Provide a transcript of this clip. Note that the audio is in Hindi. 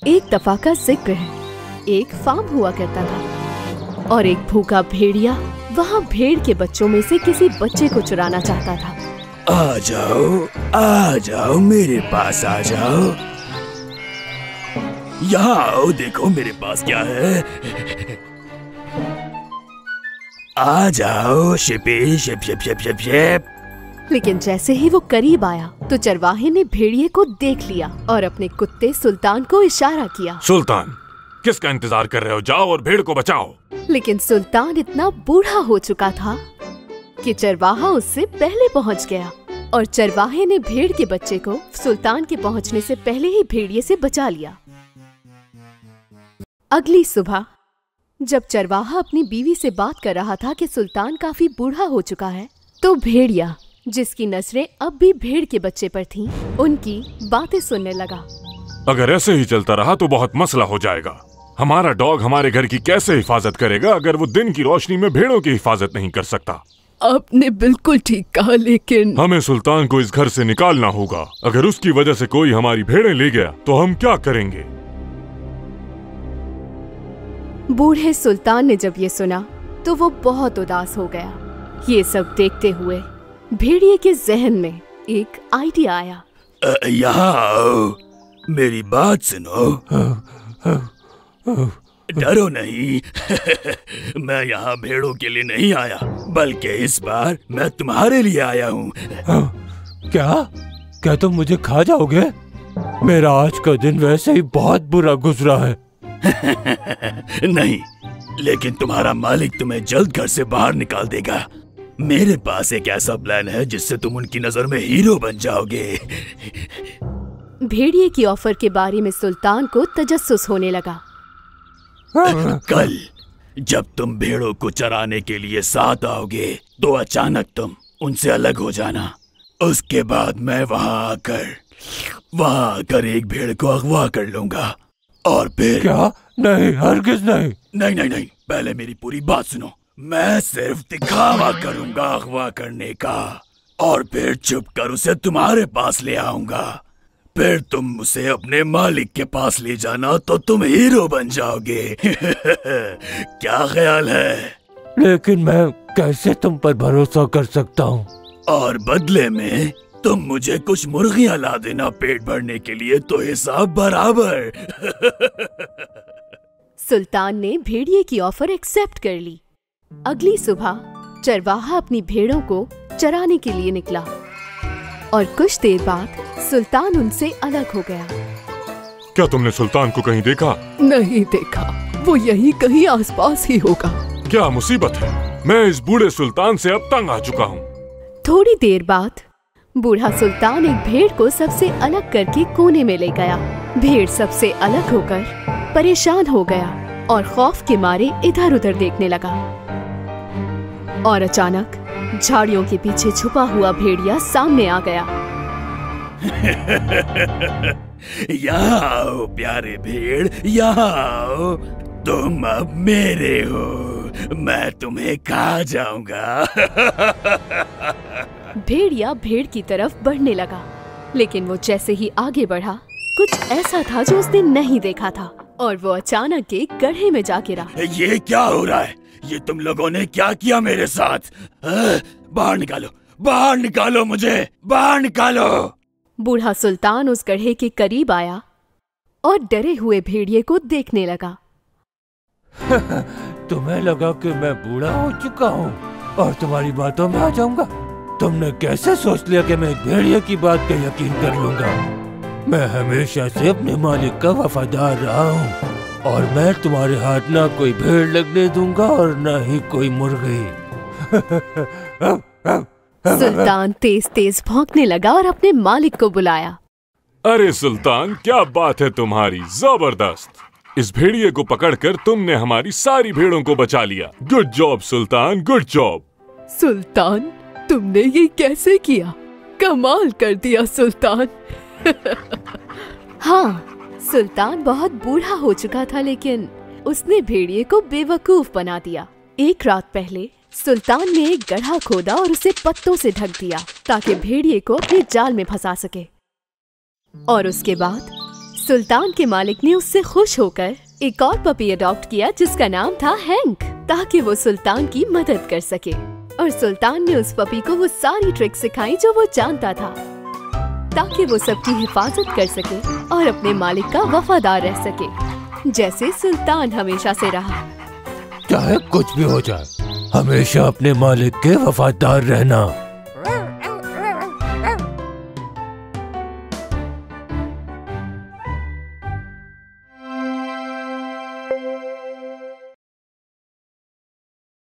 एक दफा का जिक्र है। एक फार्म हुआ करता था और एक भूखा भेड़िया वहाँ भेड़ के बच्चों में से किसी बच्चे को चुराना चाहता था। आ जाओ मेरे पास आ जाओ। यहाँ आओ, देखो मेरे पास क्या है। आ जाओ शिपी, ship ship ship ship ship. लेकिन जैसे ही वो करीब आया तो चरवाहे ने भेड़िए को देख लिया और अपने कुत्ते सुल्तान को इशारा किया। सुल्तान, किसका इंतजार कर रहे हो? जाओ और भेड़ को बचाओ। लेकिन सुल्तान इतना बूढ़ा हो चुका था कि चरवाहा उससे पहले पहुंच गया और चरवाहे ने भेड़ के बच्चे को सुल्तान के पहुंचने से पहले ही भेड़िए से बचा लिया। अगली सुबह जब चरवाहा अपनी बीवी से बात कर रहा था कि सुल्तान काफी बूढ़ा हो चुका है, तो भेड़िया, जिसकी नजरें अब भी भेड़ के बच्चे पर थीं, उनकी बातें सुनने लगा। अगर ऐसे ही चलता रहा तो बहुत मसला हो जाएगा। हमारा डॉग हमारे घर की कैसे हिफाजत करेगा अगर वो दिन की रोशनी में भेड़ों की हिफाजत नहीं कर सकता? आपने बिल्कुल ठीक कहा, लेकिन हमें सुल्तान को इस घर से निकालना होगा। अगर उसकी वजह से कोई हमारी भेड़ें ले गया तो हम क्या करेंगे? बूढ़े सुल्तान ने जब ये सुना तो वो बहुत उदास हो गया। ये सब देखते हुए भेड़िए के जहन में एक आइडिया आया। यहाँ आओ, मेरी बात सुनो। डरो नहीं। मैं यहाँ भेड़ों के लिए नहीं आया, बल्कि इस बार मैं तुम्हारे लिए आया हूँ। क्या तुम मुझे खा जाओगे? मेरा आज का दिन वैसे ही बहुत बुरा गुजरा है। नहीं, लेकिन तुम्हारा मालिक तुम्हें जल्द घर से बाहर निकाल देगा। मेरे पास एक ऐसा प्लान है जिससे तुम उनकी नजर में हीरो बन जाओगे। भेड़िए की ऑफर के बारे में सुल्तान को तजस्सुस होने लगा। कल जब तुम भेड़ों को चराने के लिए साथ आओगे तो अचानक तुम उनसे अलग हो जाना। उसके बाद मैं वहाँ आकर एक भेड़ को अगवा कर लूंगा और फिर। क्या? नहीं, हरगिज नहीं। नहीं, पहले मेरी पूरी बात सुनो। मैं सिर्फ दिखावा करूंगा अगवा करने का और फिर छुप कर उसे तुम्हारे पास ले आऊंगा। फिर तुम उसे अपने मालिक के पास ले जाना तो तुम हीरो बन जाओगे। क्या ख्याल है? लेकिन मैं कैसे तुम पर भरोसा कर सकता हूँ? और बदले में तुम मुझे कुछ मुर्गियाँ ला देना पेट भरने के लिए, तो हिसाब बराबर। सुल्तान ने भेड़िए की ऑफर एक्सेप्ट कर ली। अगली सुबह चरवाहा अपनी भेड़ों को चराने के लिए निकला और कुछ देर बाद सुल्तान उनसे अलग हो गया। क्या तुमने सुल्तान को कहीं देखा? नहीं देखा, वो यहीं कहीं आसपास ही होगा। क्या मुसीबत है? मैं इस बूढ़े सुल्तान से अब तंग आ चुका हूँ। थोड़ी देर बाद बूढ़ा सुल्तान एक भेड़ को सबसे अलग करके कोने में ले गया। भेड़ सबसे अलग होकर परेशान हो गया और खौफ के मारे इधर उधर देखने लगा। और अचानक झाड़ियों के पीछे छुपा हुआ भेड़िया सामने आ गया। यहाँ आओ प्यारे भेड़, यहाँ आओ। तुम अब मेरे हो, मैं तुम्हें खा जाऊंगा। भेड़िया भेड़ की तरफ बढ़ने लगा, लेकिन वो जैसे ही आगे बढ़ा कुछ ऐसा था जो उसने नहीं देखा था और वो अचानक एक गड्ढे में जा गिरा। ये क्या हो रहा है? ये तुम लोगों ने क्या किया मेरे साथ? बाहर निकालो, बाहर निकालो, मुझे बाहर निकालो। बूढ़ा सुल्तान उस गड्ढे के करीब आया और डरे हुए भेड़िए को देखने लगा। तुम्हें लगा कि मैं बूढ़ा हो चुका हूँ और तुम्हारी बातों में आ जाऊंगा? तुमने कैसे सोच लिया कि मैं एक भेड़िए की बात पे यकीन कर लूंगा? मैं हमेशा से अपने मालिक का वफादार रहा हूँ और मैं तुम्हारे हाथ ना कोई भेड़ लगने दूंगा और ना ही कोई मुर्गी। सुल्तान तेज तेज भौंकने लगा और अपने मालिक को बुलाया। अरे सुल्तान, क्या बात है तुम्हारी, जबरदस्त। इस भेड़िए को पकड़कर तुमने हमारी सारी भेड़ों को बचा लिया। गुड जॉब सुल्तान, गुड जॉब। सुल्तान, तुमने ये कैसे किया? कमाल कर दिया सुल्तान। हाँ, सुल्तान बहुत बूढ़ा हो चुका था, लेकिन उसने भेड़िए को बेवकूफ बना दिया। एक रात पहले सुल्तान ने एक गड्ढा खोदा और उसे पत्तों से ढक दिया ताकि भेड़िए को अपने जाल में फंसा सके। और उसके बाद सुल्तान के मालिक ने उससे खुश होकर एक और पपी अडॉप्ट किया जिसका नाम था हैंक, ताकि वो सुल्तान की मदद कर सके। और सुल्तान ने उस पपी को वो सारी ट्रिक सिखाई जो वो जानता था, ताकि वो सबकी हिफाजत कर सके और अपने मालिक का वफादार रह सके, जैसे सुल्तान हमेशा से रहा। चाहे कुछ भी हो जाए, हमेशा अपने मालिक के वफादार रहना।